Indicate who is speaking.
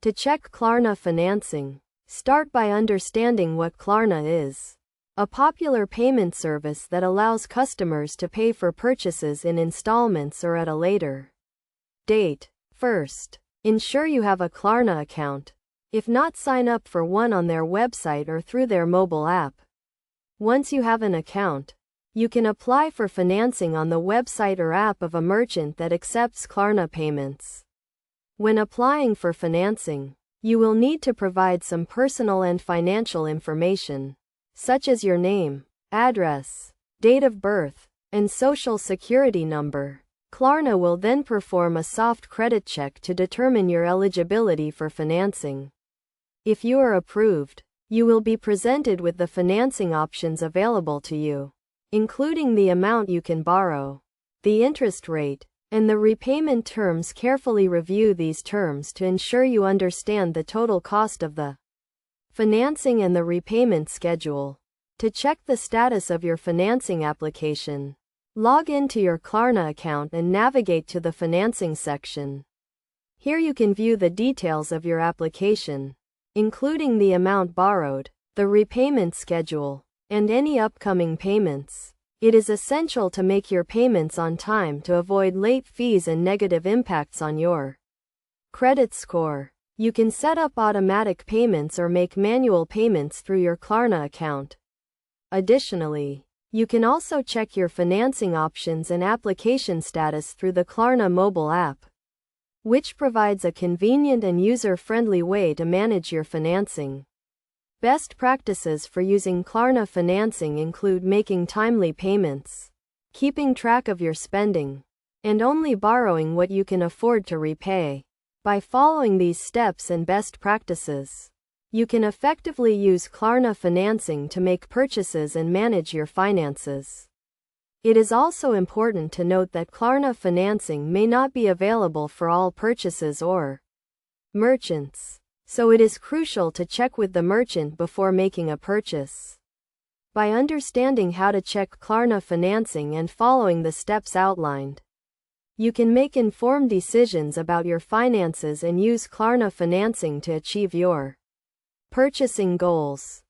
Speaker 1: To check Klarna financing, start by understanding what Klarna is. A popular payment service that allows customers to pay for purchases in installments or at a later date. First, ensure you have a Klarna account. If not, sign up for one on their website or through their mobile app. Once you have an account, you can apply for financing on the website or app of a merchant that accepts Klarna payments. When applying for financing, you will need to provide some personal and financial information, such as your name, address, date of birth, and social security number. Klarna will then perform a soft credit check to determine your eligibility for financing. If you are approved, you will be presented with the financing options available to you, including the amount you can borrow, the interest rate, and the repayment terms. Carefully review these terms to ensure you understand the total cost of the financing and the repayment schedule. To check the status of your financing application, log into your Klarna account and navigate to the financing section. Here you can view the details of your application, including the amount borrowed, the repayment schedule, and any upcoming payments. It is essential to make your payments on time to avoid late fees and negative impacts on your credit score. You can set up automatic payments or make manual payments through your Klarna account. Additionally, you can also check your financing options and application status through the Klarna mobile app, which provides a convenient and user-friendly way to manage your financing. Best practices for using Klarna financing include making timely payments, keeping track of your spending, and only borrowing what you can afford to repay. By following these steps and best practices, you can effectively use Klarna financing to make purchases and manage your finances. It is also important to note that Klarna financing may not be available for all purchases or merchants, so it is crucial to check with the merchant before making a purchase. By understanding how to check Klarna financing and following the steps outlined, you can make informed decisions about your finances and use Klarna financing to achieve your purchasing goals.